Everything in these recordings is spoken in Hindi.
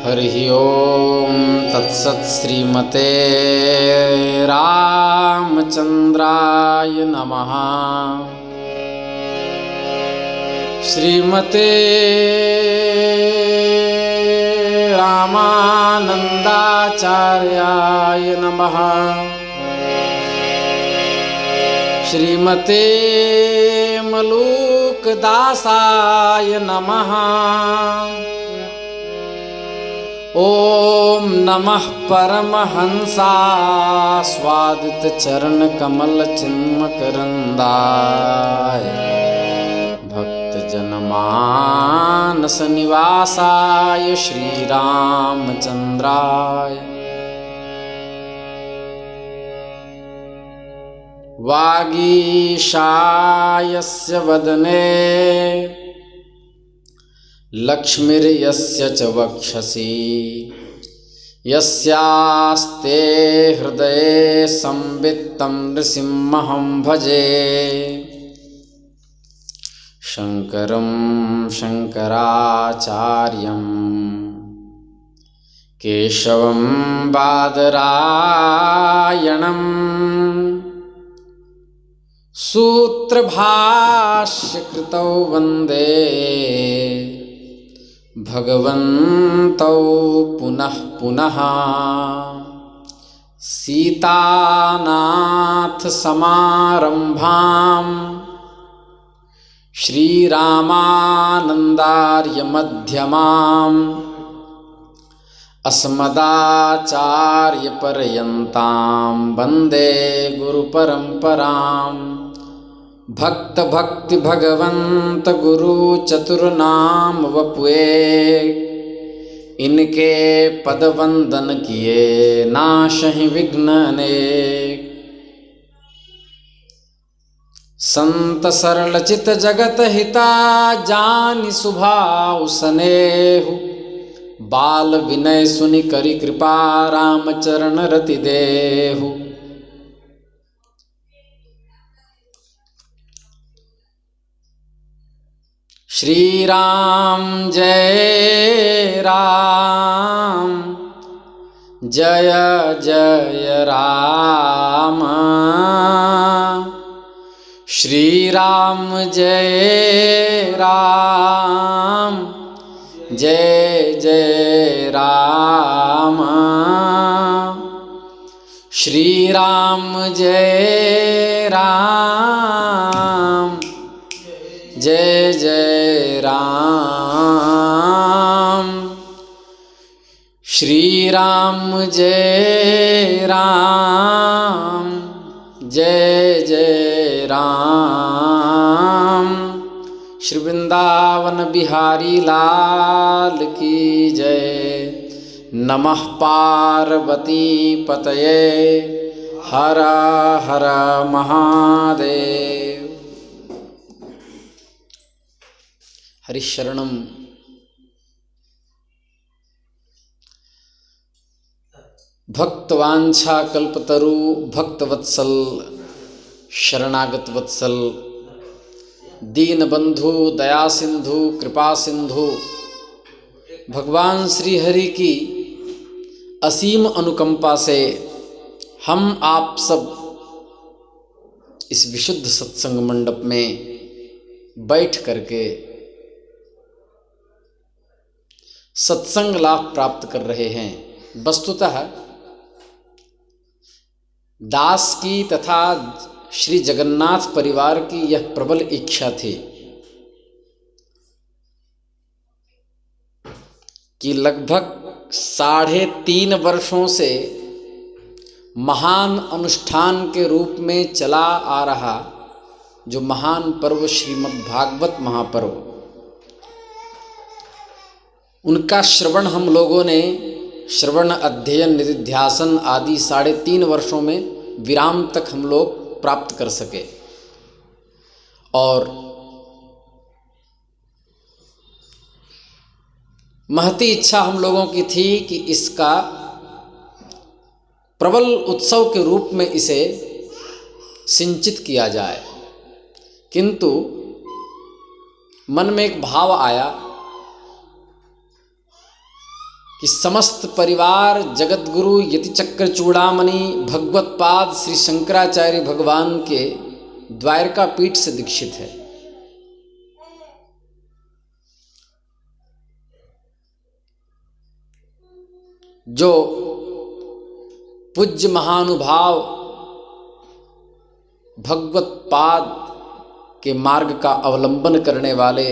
हरिः ओम तत्सत्। श्रीमते रामचंद्राय नमः। श्रीमते रामानंदाचार्याय नमः। श्रीमते मलूकदासाय नमः। ओम नमः परमहंसास्वादित चरण कमल चिन्मकरंदाय भक्त जनमानस निवासाय श्रीरामचंद्राय। वागीशायस्य वदने लक्ष्मीर्यस्य च वक्षसि यस्यास्ते हृदये संवित्तं नृसिंहं भजे। शंकरं शंकराचार्यं केशवं बादरायणं सूत्रभाष्यकृतौ वन्दे भगवन्तौ पुनः पुनः। सीतानाथ समारंभां श्रीरामानन्दार्य मध्यमाम् अस्मदाचार्य पर्यन्तां वन्दे गुरुपरम्पराम्। भक्त भक्ति भगवंत गुरु चतुर्नाम वपुए इनके पद वंदन किए नाशहि विघ्न अनेक। संत सरल चित जगत हिता जानि सुभाव सनेहु। बाल विनय सुनि करि कृपा रामचरण रति देहु। श्री राम जय राम जय जय राम। श्री राम जय राम जय जय राम। श्री राम जय राम जय जय राम। श्री राम जय राम जय जय राम। श्री वृंदावन बिहारी लाल की जय। नमः पार्वती पतये हर हर महादेव। हरिशरणम। भक्तवांछा कल्पतरु भक्तवत्सल शरणागत वत्सल दीन बंधु दया सिंधु कृपा सिंधु भगवान श्री हरि की असीम अनुकंपा से हम आप सब इस विशुद्ध सत्संग मंडप में बैठ करके सत्संग लाभ प्राप्त कर रहे हैं। वस्तुतः दास की तथा श्री जगन्नाथ परिवार की यह प्रबल इच्छा थी कि लगभग 3.5 वर्षों से महान अनुष्ठान के रूप में चला आ रहा जो महान पर्व श्रीमद् भागवत महापर्व, उनका श्रवण हम लोगों ने श्रवण अध्ययन निधिध्यासन आदि 3.5 वर्षों में विराम तक हम लोग प्राप्त कर सके। और महती इच्छा हम लोगों की थी कि इसका प्रबल उत्सव के रूप में इसे सिंचित किया जाए, किंतु मन में एक भाव आया कि समस्त परिवार जगतगुरु यतिचक्र चूड़ामणि भगवत पाद श्री शंकराचार्य भगवान के द्वारका पीठ से दीक्षित है। जो पूज्य महानुभाव भगवत पाद के मार्ग का अवलंबन करने वाले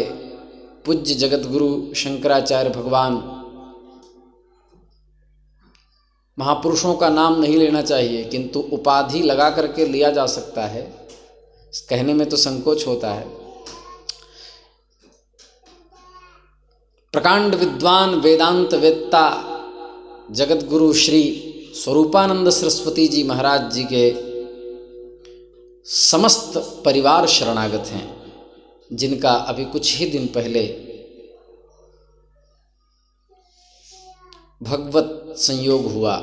पूज्य जगतगुरु शंकराचार्य भगवान, महापुरुषों का नाम नहीं लेना चाहिए किंतु उपाधि लगा करके लिया जा सकता है, कहने में तो संकोच होता है। प्रकांड विद्वान वेदांत वेत्ता जगतगुरु श्री स्वरूपानंद सरस्वती जी महाराज जी के समस्त परिवार शरणागत हैं, जिनका अभी कुछ ही दिन पहले भगवत संयोग हुआ।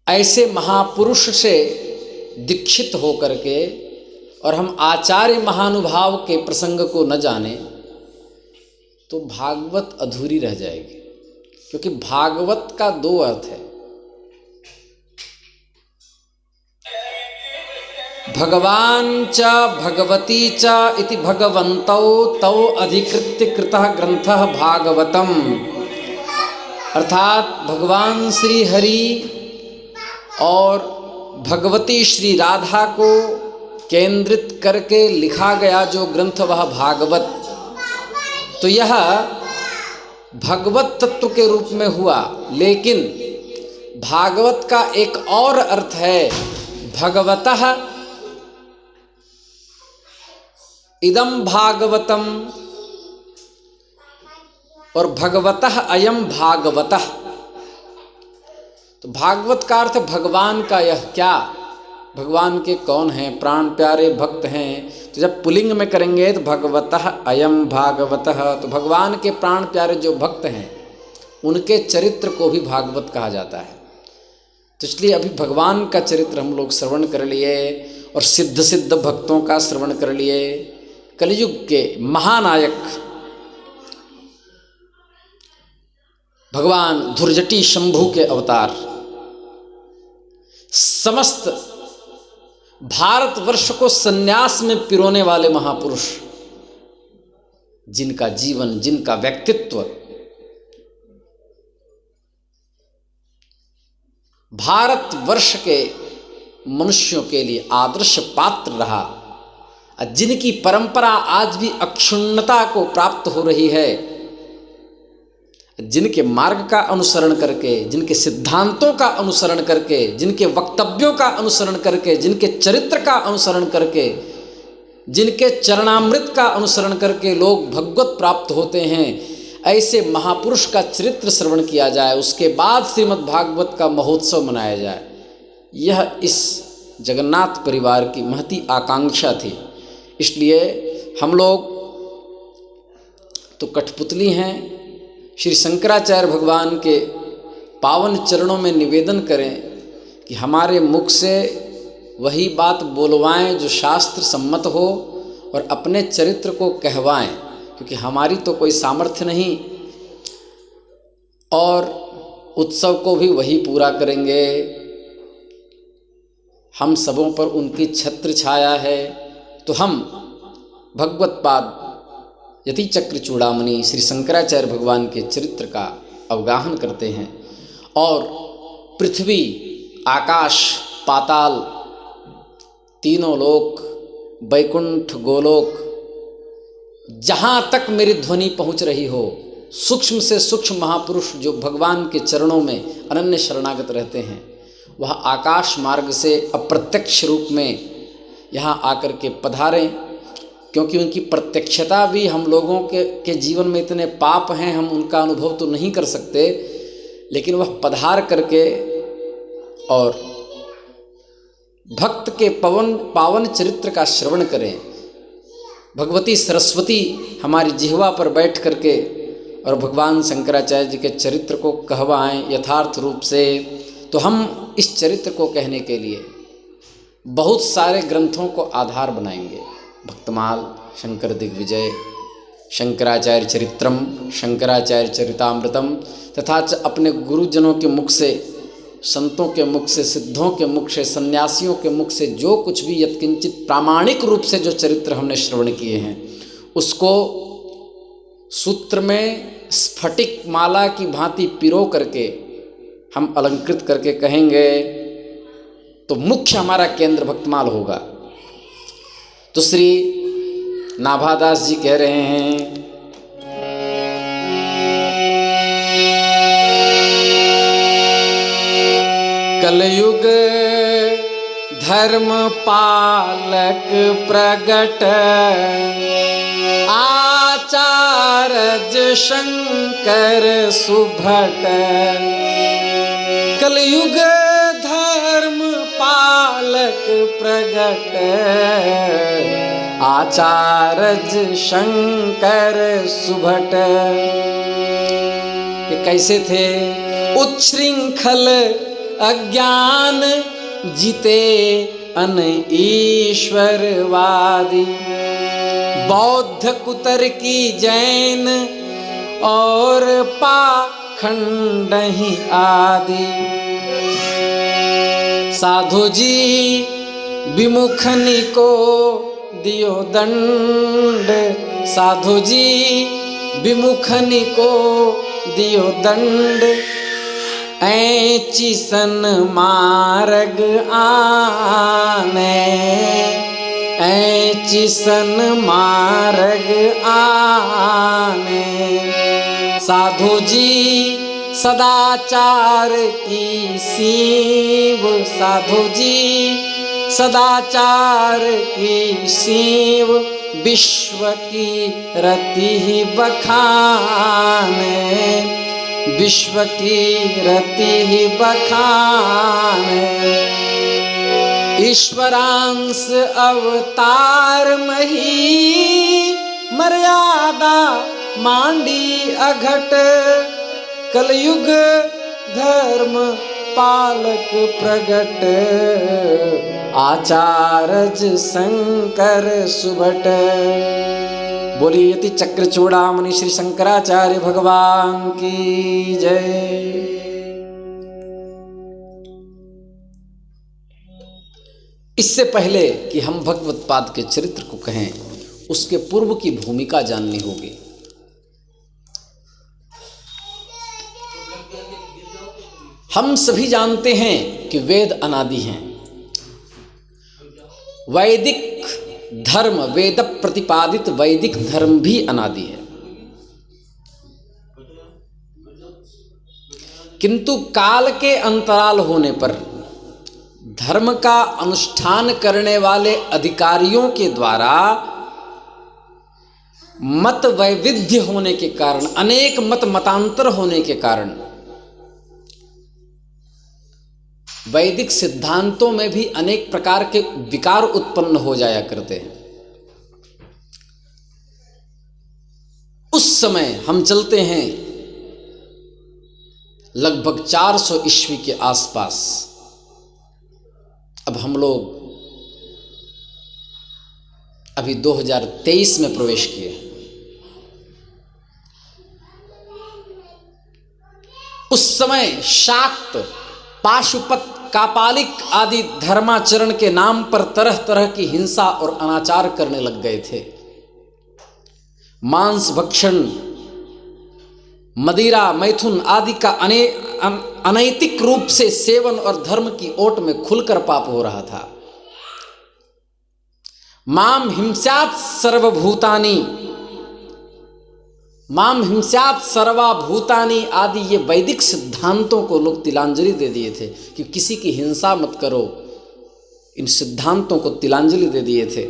ऐसे महापुरुष से दीक्षित होकर के और हम आचार्य महानुभाव के प्रसंग को न जाने तो भागवत अधूरी रह जाएगी, क्योंकि भागवत का दो अर्थ है। भगवान च भगवती च इति भगवन्तौ तौ अधिकृत्य कृतः ग्रंथः भागवतम, अर्थात भगवान श्री हरि और भगवती श्री राधा को केंद्रित करके लिखा गया जो ग्रंथ वह भागवत, तो यह भगवत तत्व के रूप में हुआ। लेकिन भागवत का एक और अर्थ है, भगवतः इदं भागवतम और भगवतः अयम भागवतः। तो भागवत का अर्थ भगवान का यह क्या, भगवान के कौन हैं, प्राण प्यारे भक्त हैं। तो जब पुलिंग में करेंगे तो भगवतः अयम भागवतः, तो भगवान के प्राण प्यारे जो भक्त हैं उनके चरित्र को भी भागवत कहा जाता है। तो इसलिए अभी भगवान का चरित्र हम लोग श्रवण कर लिए और सिद्ध सिद्ध भक्तों का श्रवण कर लिए। कलयुग के महानायक भगवान धुर्जटी शंभु के अवतार, समस्त भारतवर्ष को सन्यास में पिरोने वाले महापुरुष, जिनका जीवन, जिनका व्यक्तित्व भारतवर्ष के मनुष्यों के लिए आदर्श पात्र रहा, जिनकी परंपरा आज भी अक्षुण्णता को प्राप्त हो रही है, जिनके मार्ग का अनुसरण करके, जिनके सिद्धांतों का अनुसरण करके, जिनके वक्तव्यों का अनुसरण करके, जिनके चरित्र का अनुसरण करके, जिनके चरणामृत का अनुसरण करके लोग भगवत प्राप्त होते हैं, ऐसे महापुरुष का चरित्र श्रवण किया जाए, उसके बाद श्रीमद् भागवत का महोत्सव मनाया जाए। यह इस जगन्नाथ परिवार की महती आकांक्षा थी। इसलिए हम लोग तो कठपुतली हैं, श्री शंकराचार्य भगवान के पावन चरणों में निवेदन करें कि हमारे मुख से वही बात बोलवाएं जो शास्त्र सम्मत हो और अपने चरित्र को कहवाएं, क्योंकि हमारी तो कोई सामर्थ्य नहीं, और उत्सव को भी वही पूरा करेंगे। हम सबों पर उनकी छत्र छाया है, तो हम भगवत पाद यतिचक्र चूड़ामणि श्री शंकराचार्य भगवान के चरित्र का अवगाहन करते हैं और पृथ्वी, आकाश, पाताल, तीनों लोक, वैकुंठ, गोलोक, जहाँ तक मेरी ध्वनि पहुँच रही हो, सूक्ष्म से सूक्ष्म महापुरुष जो भगवान के चरणों में अनन्य शरणागत रहते हैं, वह आकाश मार्ग से अप्रत्यक्ष रूप में यहाँ आकर के पधारें, क्योंकि उनकी प्रत्यक्षता भी हम लोगों के जीवन में इतने पाप हैं, हम उनका अनुभव तो नहीं कर सकते, लेकिन वह पधार करके और भक्त के पावन चरित्र का श्रवण करें। भगवती सरस्वती हमारी जिह्वा पर बैठ करके और भगवान शंकराचार्य जी के चरित्र को कहवाएं यथार्थ रूप से। तो हम इस चरित्र को कहने के लिए बहुत सारे ग्रंथों को आधार बनाएंगे। भक्तमाल, शंकर दिग्विजय, शंकराचार्य चरित्रम, शंकराचार्य चरितामृतम तथा अपने गुरुजनों के मुख से, संतों के मुख से, सिद्धों के मुख से, सन्यासियों के मुख से जो कुछ भी यत्किंचित प्रामाणिक रूप से जो चरित्र हमने श्रवण किए हैं उसको सूत्र में स्फटिक माला की भांति पिरो करके हम अलंकृत करके कहेंगे तो मुख्य हमारा केंद्र भक्तमाल होगा। तो श्री नाभादास जी कह रहे हैं, कलयुग धर्म पालक प्रगट, आचार्य शंकर सुभट। कलयुग धर्म पालक प्रगट, आचार्य शंकर सुभट। ये कैसे थे? उच्छृंखल अज्ञान जीते अन ईश्वरवादी, बौद्ध कुतर की जैन और पाखंड ही आदि। साधु जी विमुखनी को दियो दंड, साधु जी विमुखनी को दियो दंड। ऐची सन मार्ग आने, ऐची सन मार्ग आने। साधु जी सदाचार की सीव, साधु जी सदाचार की सीव। विश्व की रति बखाने, विश्व की रति बखाने। ईश्वरांश अवतार मही, मर्यादा मांडी अघट। कलयुग धर्म पालक प्रगट, आचार्य शंकर सुभट। बोलिए यति चक्र चूड़ामणि श्री शंकराचार्य भगवान की जय। इससे पहले कि हम भगवत पाद के चरित्र को कहें, उसके पूर्व की भूमिका जाननी होगी। हम सभी जानते हैं कि वेद अनादि हैं। वैदिक धर्म, वेद प्रतिपादित वैदिक धर्म भी अनादि है, किंतु काल के अंतराल होने पर धर्म का अनुष्ठान करने वाले अधिकारियों के द्वारा मत वैविध्य होने के कारण, अनेक मत मतांतर होने के कारण वैदिक सिद्धांतों में भी अनेक प्रकार के विकार उत्पन्न हो जाया करते हैं। उस समय हम चलते हैं लगभग 400 ईस्वी के आसपास। अब हम लोग अभी 2023 में प्रवेश किए। उस समय शाक्त, पाशुपत, कापालिक आदि धर्माचरण के नाम पर तरह तरह की हिंसा और अनाचार करने लग गए थे। मांस भक्षण, मदिरा, मैथुन आदि का अनैतिक रूप से सेवन और धर्म की ओट में खुलकर पाप हो रहा था। माम हिंस्यात् सर्वभूतानि, माम हिंस्यात् सर्वभूतानि आदि ये वैदिक सिद्धांतों को लोग तिलांजलि दे दिए थे कि किसी की हिंसा मत करो। इन सिद्धांतों को तिलांजलि दे दिए थे।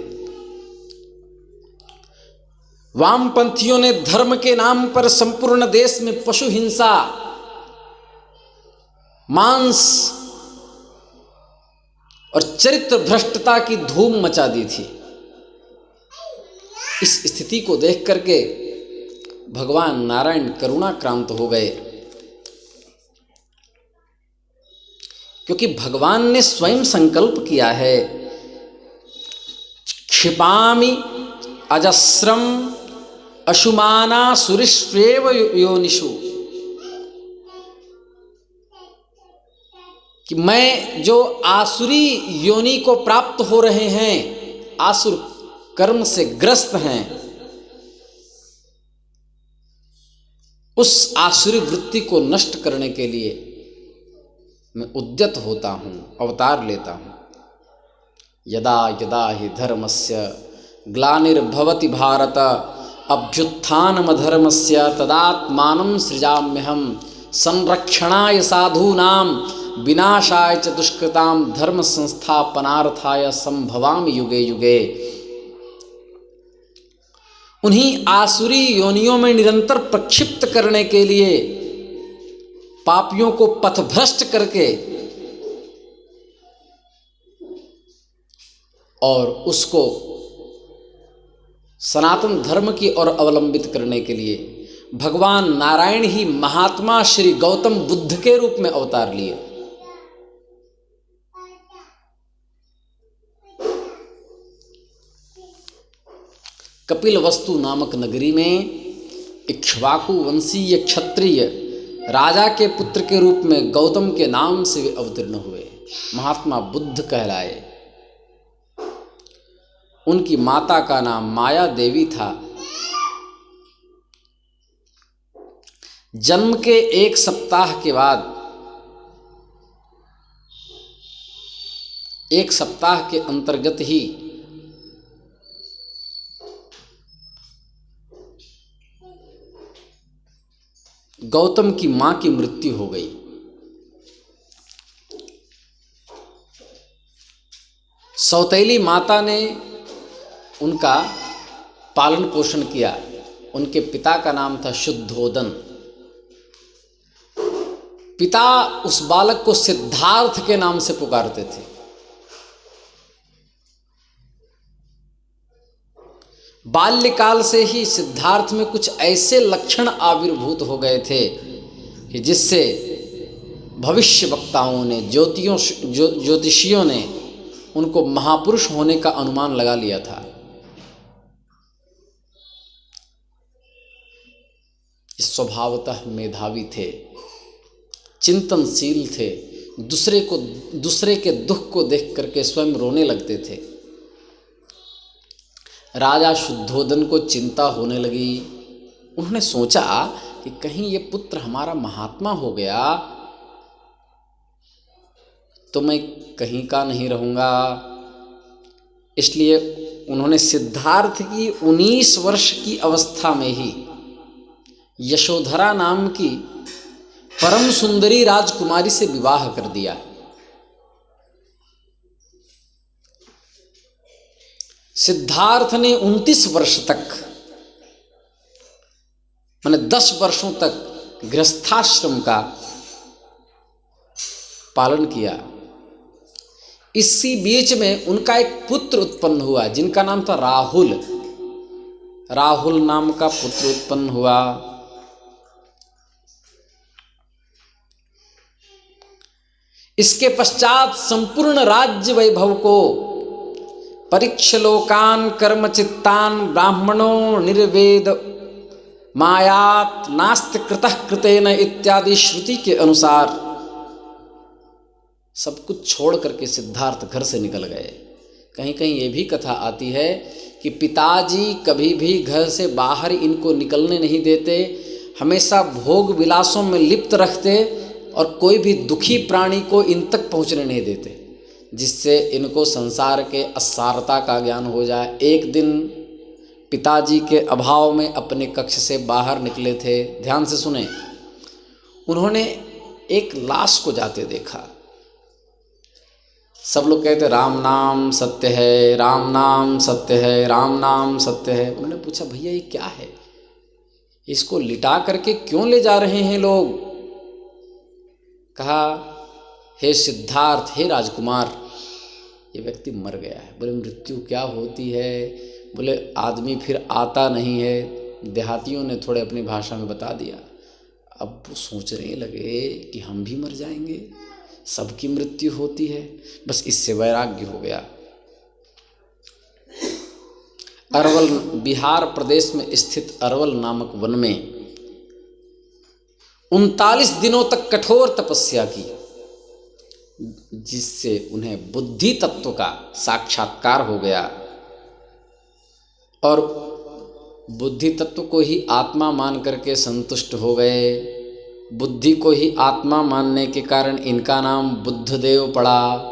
वामपंथियों ने धर्म के नाम पर संपूर्ण देश में पशु हिंसा, मांस और चरित्र भ्रष्टता की धूम मचा दी थी। इस स्थिति को देख करके भगवान नारायण करुणाक्रांत हो गए, क्योंकि भगवान ने स्वयं संकल्प किया है, क्षिपामि अजस्रम अशुमाना सुरिष्वेव योनिषु, कि मैं जो आसुरी योनि को प्राप्त हो रहे हैं, आसुर कर्म से ग्रस्त हैं, उस आसुरी वृत्ति को नष्ट करने के लिए मैं उद्यत होता हूँ, अवतार लेता हूँ। यदा यदा हि धर्मस्य ग्लानिर्भवति भारत अभ्युत्थानमधर्मस्य तदात्मानं सृजाम्यहं संरक्षणाय साधूनां विनाशाय च दुष्कृतां धर्म संस्थापनार्थाय संभवामि युगे युगे। उन्हीं आसुरी योनियों में निरंतर प्रक्षिप्त करने के लिए, पापियों को पथभ्रष्ट करके और उसको सनातन धर्म की ओर अवलंबित करने के लिए भगवान नारायण ही महात्मा श्री गौतम बुद्ध के रूप में अवतार लिए। कपिलवस्तु नामक नगरी में इक्ष्वाकु वंशीय क्षत्रिय राजा के पुत्र के रूप में गौतम के नाम से वे अवतीर्ण हुए, महात्मा बुद्ध कहलाए। उनकी माता का नाम माया देवी था। जन्म के 1 सप्ताह के बाद, 1 सप्ताह के अंतर्गत ही गौतम की मां की मृत्यु हो गई। सौतेली माता ने उनका पालन पोषण किया। उनके पिता का नाम था शुद्धोदन। पिता उस बालक को सिद्धार्थ के नाम से पुकारते थे। बाल्यकाल से ही सिद्धार्थ में कुछ ऐसे लक्षण आविर्भूत हो गए थे कि जिससे भविष्य वक्ताओं ने, ज्योतिषियों ने उनको महापुरुष होने का अनुमान लगा लिया था। स्वभावतः मेधावी थे, चिंतनशील थे, दूसरे के दुख को देख करके स्वयं रोने लगते थे। राजा शुद्धोदन को चिंता होने लगी। उन्होंने सोचा कि कहीं ये पुत्र हमारा महात्मा हो गया तो मैं कहीं का नहीं रहूँगा। इसलिए उन्होंने सिद्धार्थ की 19 वर्ष की अवस्था में ही यशोधरा नाम की परम सुंदरी राजकुमारी से विवाह कर दिया। सिद्धार्थ ने 29 वर्ष तक, माने 10 वर्षों तक गृहस्थाश्रम का पालन किया। इसी बीच में उनका एक पुत्र उत्पन्न हुआ जिनका नाम था राहुल। राहुल नाम का पुत्र उत्पन्न हुआ। इसके पश्चात संपूर्ण राज्य वैभव को परीक्षलोकान कर्मचित्तान ब्राह्मणों निर्वेद मायात नास्ति कृतः कृतेन इत्यादि श्रुति के अनुसार सब कुछ छोड़ करके सिद्धार्थ घर से निकल गए। कहीं कहीं ये भी कथा आती है कि पिताजी कभी भी घर से बाहर इनको निकलने नहीं देते, हमेशा भोग विलासों में लिप्त रखते और कोई भी दुखी प्राणी को इन तक पहुंचने नहीं देते, जिससे इनको संसार के असारता का ज्ञान हो जाए। एक दिन पिताजी के अभाव में अपने कक्ष से बाहर निकले थे। ध्यान से सुने। उन्होंने एक लाश को जाते देखा। सब लोग कहते राम नाम सत्य है, राम नाम सत्य है, राम नाम सत्य है। उन्होंने पूछा भैया ये क्या है, इसको लिटा करके क्यों ले जा रहे हैं लोग? कहा हे सिद्धार्थ, हे राजकुमार, ये व्यक्ति मर गया है। बोले मृत्यु क्या होती है? बोले आदमी फिर आता नहीं है। देहातियों ने थोड़े अपनी भाषा में बता दिया। अब वो सोचने लगे कि हम भी मर जाएंगे, सबकी मृत्यु होती है। बस इससे वैराग्य हो गया। अरवल, बिहार प्रदेश में स्थित अरवल नामक वन में 39 दिनों तक कठोर तपस्या की, जिससे उन्हें बुद्धि तत्व का साक्षात्कार हो गया और बुद्धि तत्व को ही आत्मा मान करके संतुष्ट हो गए। बुद्धि को ही आत्मा मानने के कारण इनका नाम बुद्धदेव पड़ा।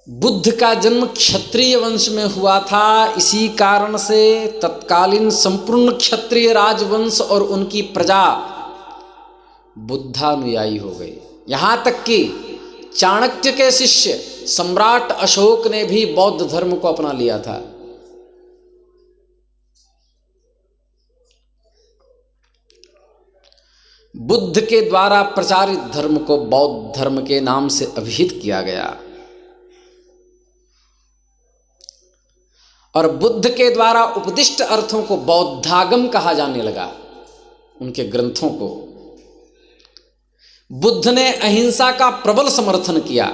बुद्ध का जन्म क्षत्रिय वंश में हुआ था, इसी कारण से तत्कालीन संपूर्ण क्षत्रिय राजवंश और उनकी प्रजा बुद्धानुयायी हो गई। यहां तक कि चाणक्य के शिष्य सम्राट अशोक ने भी बौद्ध धर्म को अपना लिया था। बुद्ध के द्वारा प्रचारित धर्म को बौद्ध धर्म के नाम से अभिहित किया गया और बुद्ध के द्वारा उपदिष्ट अर्थों को बौद्धागम कहा जाने लगा। उनके ग्रंथों को बुद्ध ने अहिंसा का प्रबल समर्थन किया,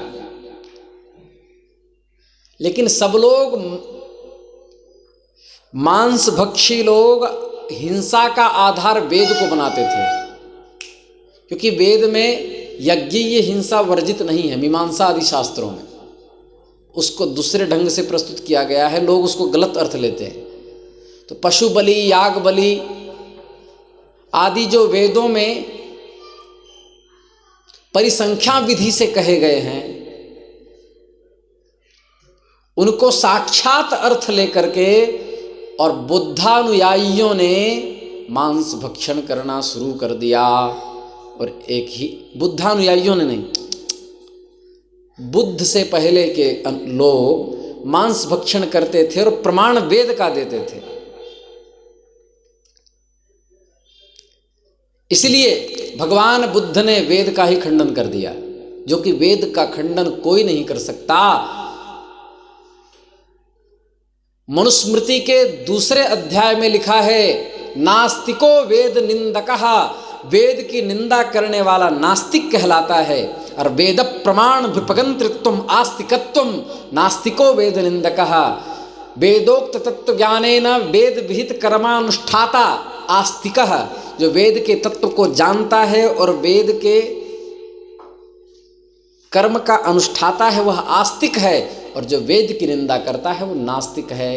लेकिन सब लोग मांसभक्षी लोग हिंसा का आधार वेद को बनाते थे, क्योंकि वेद में यज्ञीय हिंसा वर्जित नहीं है। मीमांसा आदि शास्त्रों में उसको दूसरे ढंग से प्रस्तुत किया गया है, लोग उसको गलत अर्थ लेते हैं। तो पशु बलि, याग बलि आदि जो वेदों में परिसंख्या विधि से कहे गए हैं, उनको साक्षात अर्थ लेकर के और बुद्धानुयायियों ने मांस भक्षण करना शुरू कर दिया। और एक ही बुद्धानुयायियों ने नहीं, बुद्ध से पहले के लोग मांस भक्षण करते थे और प्रमाण वेद का देते थे। इसलिए भगवान बुद्ध ने वेद का ही खंडन कर दिया, जो कि वेद का खंडन कोई नहीं कर सकता। मनुस्मृति के दूसरे अध्याय में लिखा है, नास्तिको वेद निंदकः, वेद की निंदा करने वाला नास्तिक कहलाता है। और वेद प्रमाण विपगंतृत्वम आस्तिकत्वम नास्तिको वेद निंदकः, वेदोक्त तत्व ज्ञानेन वेद विहित कर्मानुष्ठाता आस्तिकः, जो वेद के तत्व को जानता है और वेद के कर्म का अनुष्ठाता है वह आस्तिक है, और जो वेद की निंदा करता है वो नास्तिक है।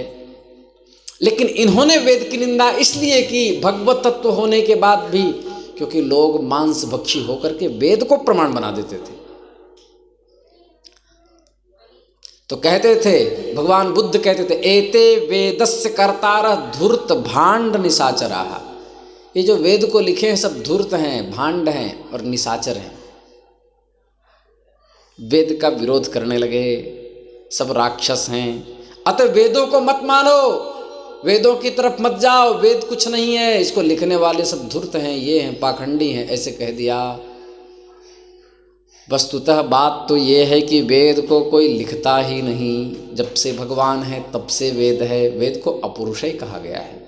लेकिन इन्होंने वेद की निंदा इसलिए की भगवत तत्व होने के बाद भी, क्योंकि लोग मांसभक्षी होकर के वेद को प्रमाण बना देते थे। तो कहते थे, भगवान बुद्ध कहते थे, एते वेदस्य कर्तारः धूर्त भांड निशाचराः, ये जो वेद को लिखे हैं सब धूर्त हैं, भांड हैं और निशाचर हैं। वेद का विरोध करने लगे, सब राक्षस हैं, अतः वेदों को मत मानो, वेदों की तरफ मत जाओ, वेद कुछ नहीं है, इसको लिखने वाले सब धूर्त हैं, ये हैं, पाखंडी हैं, ऐसे कह दिया। वस्तुतः बात तो ये है कि वेद को कोई लिखता ही नहीं, जब से भगवान है तब से वेद है, वेद को अपौरुषेय कहा गया है।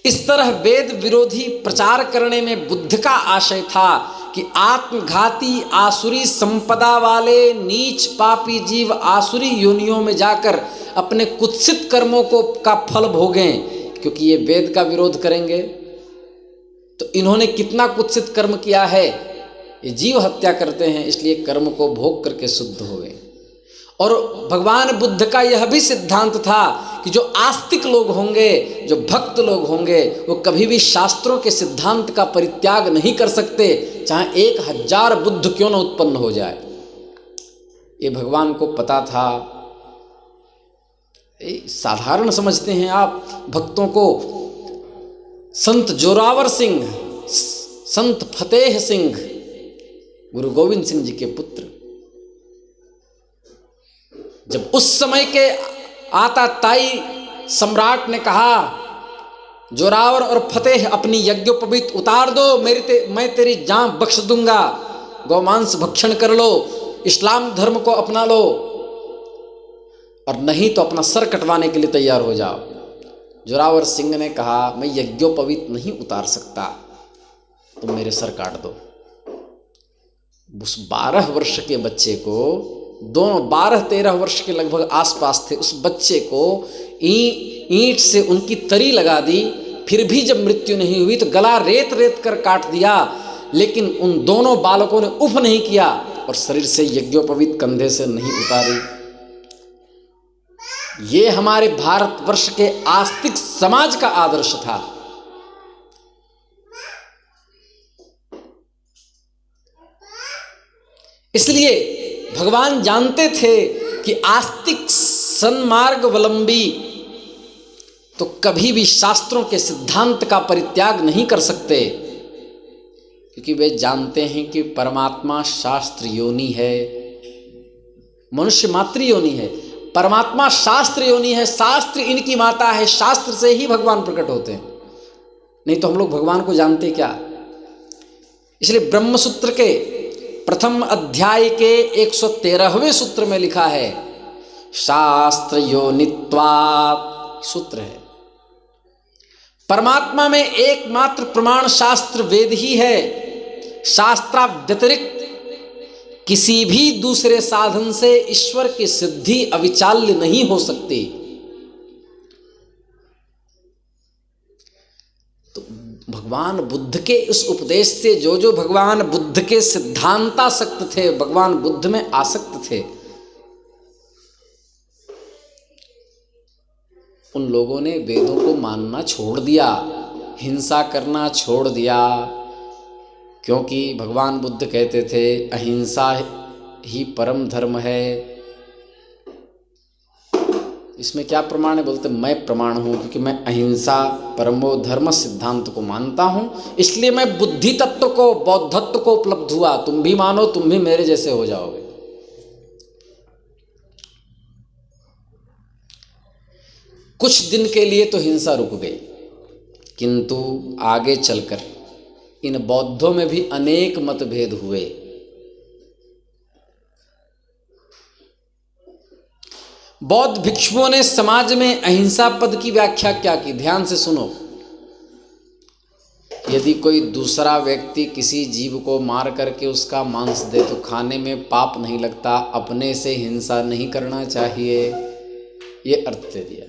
इस तरह वेद विरोधी प्रचार करने में बुद्ध का आशय था कि आत्मघाती आसुरी संपदा वाले नीच पापी जीव आसुरी योनियों में जाकर अपने कुत्सित कर्मों को का फल भोगें, क्योंकि ये वेद का विरोध करेंगे। तो इन्होंने कितना कुत्सित कर्म किया है, ये जीव हत्या करते हैं, इसलिए कर्म को भोग करके शुद्ध हो गए। और भगवान बुद्ध का यह भी सिद्धांत था कि जो आस्तिक लोग होंगे, जो भक्त लोग होंगे, वो कभी भी शास्त्रों के सिद्धांत का परित्याग नहीं कर सकते, चाहे 1000 बुद्ध क्यों न उत्पन्न हो जाए। ये भगवान को पता था। साधारण समझते हैं आप भक्तों को। संत जोरावर सिंह, संत फतेह सिंह, गुरु गोविंद सिंह जी के पुत्र, जब उस समय के आताताई सम्राट ने कहा, जोरावर और फतेह अपनी यज्ञोपवीत उतार दो, मैं तेरी जान बख्श दूंगा, गौमांस भक्षण कर लो, इस्लाम धर्म को अपना लो, और नहीं तो अपना सर कटवाने के लिए तैयार हो जाओ। जोरावर सिंह ने कहा, मैं यज्ञोपवीत नहीं उतार सकता, तुम मेरे सर काट दो। उस 12 वर्ष के बच्चे को, दोनों 12-13 वर्ष के लगभग आसपास थे, उस बच्चे को ईंट से उनकी तरी लगा दी, फिर भी जब मृत्यु नहीं हुई तो गला रेत रेत कर काट दिया, लेकिन उन दोनों बालकों ने उफ नहीं किया और शरीर से यज्ञोपवीत कंधे से नहीं उतारी। ये हमारे भारतवर्ष के आस्तिक समाज का आदर्श था। इसलिए भगवान जानते थे कि आस्तिक सन्मार्गावलंबी तो कभी भी शास्त्रों के सिद्धांत का परित्याग नहीं कर सकते, क्योंकि वे जानते हैं कि परमात्मा शास्त्र योनि है, मनुष्य मातृ योनि है। परमात्मा शास्त्र योनि है, शास्त्र इनकी माता है, शास्त्र से ही भगवान प्रकट होते हैं, नहीं तो हम लोग भगवान को जानते क्या। इसलिए ब्रह्मसूत्र के प्रथम अध्याय के 113वें सूत्र में लिखा है, शास्त्र योनित्वात् सूत्र है। परमात्मा में एकमात्र प्रमाण शास्त्र वेद ही है। शास्त्रा व्यतिरिक्त किसी भी दूसरे साधन से ईश्वर की सिद्धि अविचाल्य नहीं हो सकती। तो भगवान बुद्ध के इस उपदेश से जो जो भगवान बुद्ध के सिद्धांतासक्त थे, भगवान बुद्ध में आसक्त थे, उन लोगों ने वेदों को मानना छोड़ दिया, हिंसा करना छोड़ दिया, क्योंकि भगवान बुद्ध कहते थे अहिंसा ही परम धर्म है। इसमें क्या प्रमाण है? बोलते मैं प्रमाण हूँ, क्योंकि मैं अहिंसा परमो धर्म सिद्धांत को मानता हूँ, इसलिए मैं बुद्धि तत्व को, बौद्धत्व को उपलब्ध हुआ। तुम भी मानो, तुम भी मेरे जैसे हो जाओगे। कुछ दिन के लिए तो हिंसा रुक गई, किंतु आगे चलकर इन बौद्धों में भी अनेक मतभेद हुए। बौद्ध भिक्षुओं ने समाज में अहिंसा पद की व्याख्या क्या की? ध्यान से सुनो। यदि कोई दूसरा व्यक्ति किसी जीव को मार करके उसका मांस दे तो खाने में पाप नहीं लगता, अपने से हिंसा नहीं करना चाहिए, ये अर्थ दे दिया।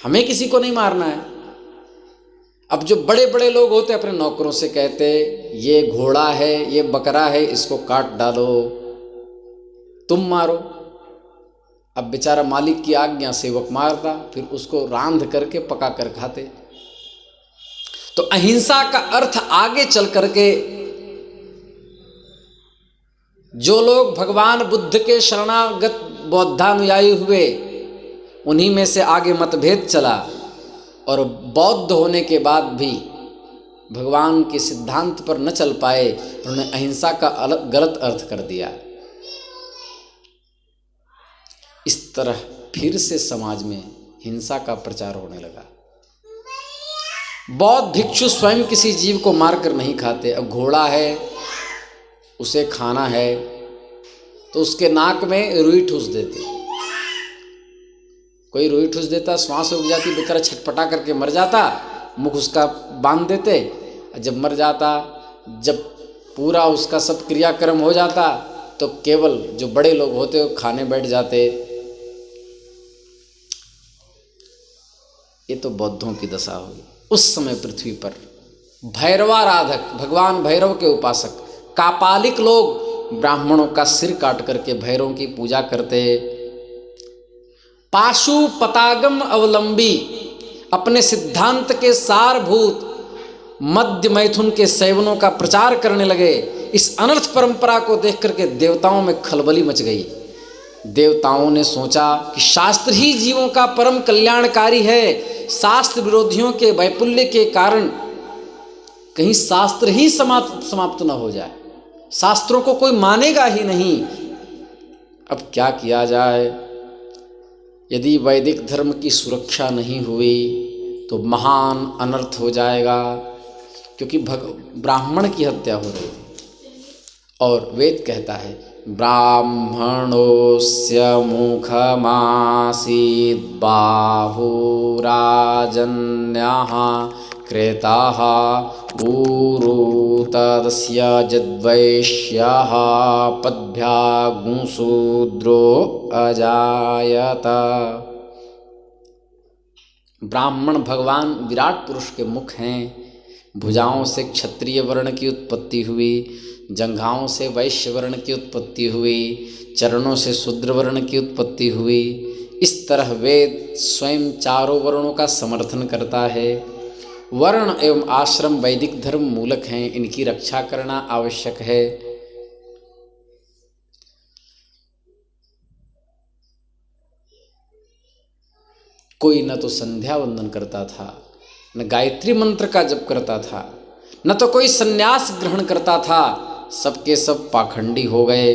हमें किसी को नहीं मारना है। अब जो बड़े बड़े लोग होते अपने नौकरों से कहते ये घोड़ा है, ये बकरा है, इसको काट डालो, तुम मारो। अब बेचारा मालिक की आज्ञा सेवक मारता, फिर उसको रांध करके पका कर खाते। तो अहिंसा का अर्थ आगे चल करके जो लोग भगवान बुद्ध के शरणागत बौद्धानुयायी हुए, उन्हीं में से आगे मतभेद चला, और बौद्ध होने के बाद भी भगवान के सिद्धांत पर न चल पाए, उन्होंने अहिंसा का गलत अर्थ कर दिया। इस तरह फिर से समाज में हिंसा का प्रचार होने लगा। बौद्ध भिक्षु स्वयं किसी जीव को मारकर नहीं खाते। अब घोड़ा है, उसे खाना है तो उसके नाक में रुई ठूस देते। कोई रुई ठूस देता, श्वास रुक जाती, बेचारा छटपटा करके मर जाता, मुख उसका बांध देते। जब मर जाता, जब पूरा उसका सब क्रियाक्रम हो जाता, तो केवल जो बड़े लोग होते वो खाने बैठ जाते। ये तो बौद्धों की दशा हुई। उस समय पृथ्वी पर भैरवाराधक, भगवान भैरव के उपासक कापालिक लोग ब्राह्मणों का सिर काट करके भैरवों की पूजा करते। पाशुपतागम अवलंबी अपने सिद्धांत के सारभूत मद्य मैथुन के सेवनों का प्रचार करने लगे। इस अनर्थ परंपरा को देख करके देवताओं में खलबली मच गई। देवताओं ने सोचा कि शास्त्र ही जीवों का परम कल्याणकारी है। शास्त्र विरोधियों के वैपुल्य के कारण कहीं शास्त्र ही समाप्त न हो जाए, शास्त्रों को कोई मानेगा ही नहीं। अब क्या किया जाए? यदि वैदिक धर्म की सुरक्षा नहीं हुई तो महान अनर्थ हो जाएगा, क्योंकि ब्राह्मण की हत्या हो रही थी। और वेद कहता है ब्राह्मणोस्य मुखमासीत् बाहुराजन्यः क्रेताः ऊरू तदस्य जद्वैश्याः पद्भ्यागुंशूद्रो अजायत। ब्राह्मण भगवान विराट पुरुष के मुख हैं। भुजाओं से क्षत्रिय वर्ण की उत्पत्ति हुई, जंघाओं से वैश्य वर्ण की उत्पत्ति हुई, चरणों से शूद्र वर्ण की उत्पत्ति हुई। इस तरह वेद स्वयं चारों वर्णों का समर्थन करता है। वर्ण एवं आश्रम वैदिक धर्म मूलक हैं, इनकी रक्षा करना आवश्यक है। कोई न तो संध्या वंदन करता था, न गायत्री मंत्र का जप करता था, न तो कोई संन्यास ग्रहण करता था। सबके सब पाखंडी हो गए।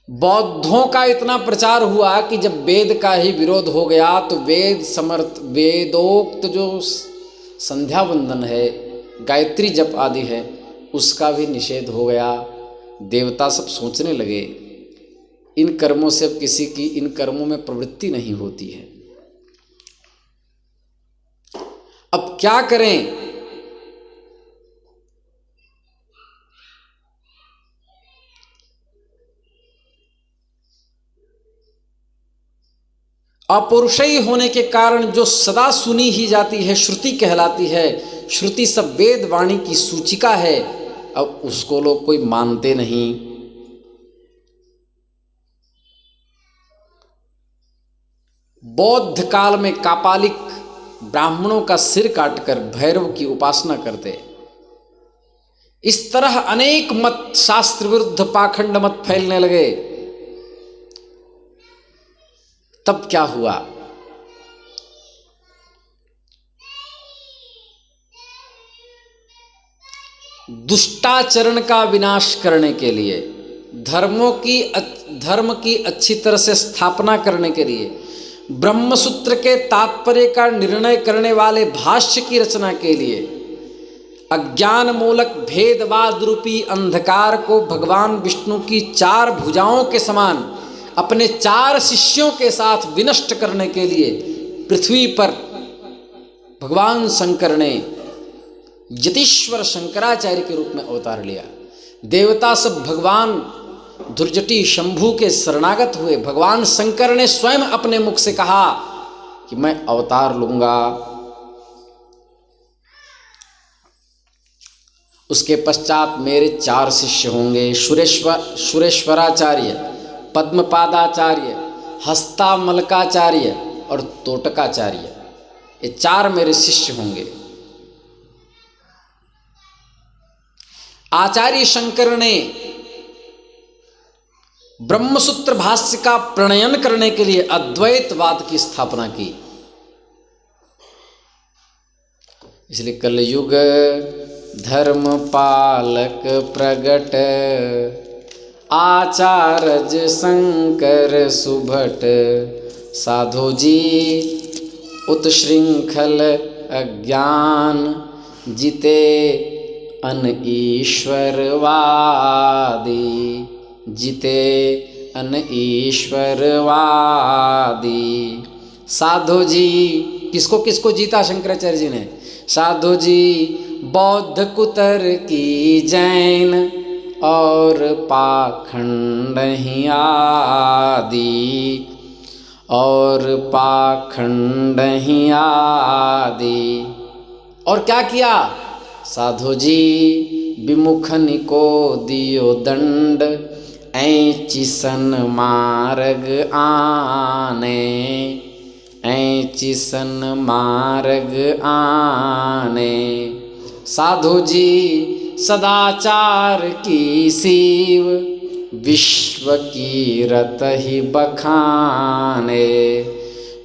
बौद्धों का इतना प्रचार हुआ कि जब वेद का ही विरोध हो गया तो वेदोक्त जो संध्या वंदन है, गायत्री जप आदि है, उसका भी निषेध हो गया। देवता सब सोचने लगे इन कर्मों से अब किसी की इन कर्मों में प्रवृत्ति नहीं होती है, अब क्या करें। अपौरुषेय होने के कारण जो सदा सुनी ही जाती है श्रुति कहलाती है, श्रुति सब वेद वाणी की सूचिका है, अब उसको लोग कोई मानते नहीं। बौद्ध काल में कापालिक ब्राह्मणों का सिर काटकर भैरव की उपासना करते। इस तरह अनेक मत, शास्त्र विरुद्ध पाखंड मत फैलने लगे। तब क्या हुआ, दुष्टाचरण का विनाश करने के लिए, धर्म की अच्छी तरह से स्थापना करने के लिए, ब्रह्मसूत्र के तात्पर्य का निर्णय करने वाले भाष्य की रचना के लिए, अज्ञान मूलक भेदवाद रूपी अंधकार को भगवान विष्णु की 4 भुजाओं के समान अपने 4 शिष्यों के साथ विनष्ट करने के लिए पृथ्वी पर भगवान शंकर ने यतीश्वर शंकराचार्य के रूप में अवतार लिया। देवता सब भगवान धुर्जटी शंभु के शरणागत हुए। भगवान शंकर ने स्वयं अपने मुख से कहा कि मैं अवतार लूंगा। उसके पश्चात मेरे 4 शिष्य होंगे, सुरेश्वराचार्य, पद्मपादाचार्य, हस्तामलकाचार्य और तोटकाचार्य। ये 4 मेरे शिष्य होंगे। आचार्य शंकर ने ब्रह्मसूत्र भाष्य का प्रणयन करने के लिए अद्वैतवाद की स्थापना की। इसलिए कलयुग धर्म पालक प्रगट, आचार्य शंकर सुभट, साधु जी उत्श्रृंखल अज्ञान, जिते अन ईश्वरवादी, जिते अन ईश्वरवादी। साधु जी किसको किसको जीता शंकराचार्य जी ने? साधु जी बौद्ध कुतर की जैन और पाखंड ही आदि, और पाखंड ही आदि। और क्या किया? साधु जी विमुखन को दियो दंड, ऐचिसन मार्ग आने, ऐचिसन मार्ग आने। साधु जी सदाचार की सीव, विश्व की रत ही बखाने।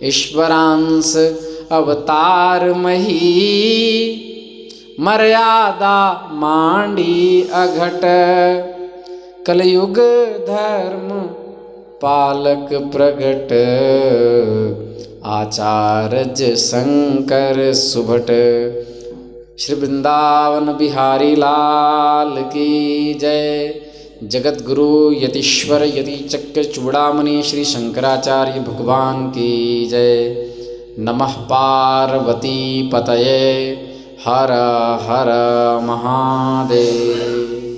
ईश्वरांश अवतार मही, मर्यादा मांडी अघट। कलयुग धर्म पालक प्रगट, आचार्य शंकर सुभट। श्री वृंदावन बिहारी लाल की जय। जगत गुरु यतीश्वर यति चक्र चूड़ामणि श्री शंकराचार्य भगवान की जय। नमः पार्वती पतये हर हर महादेव।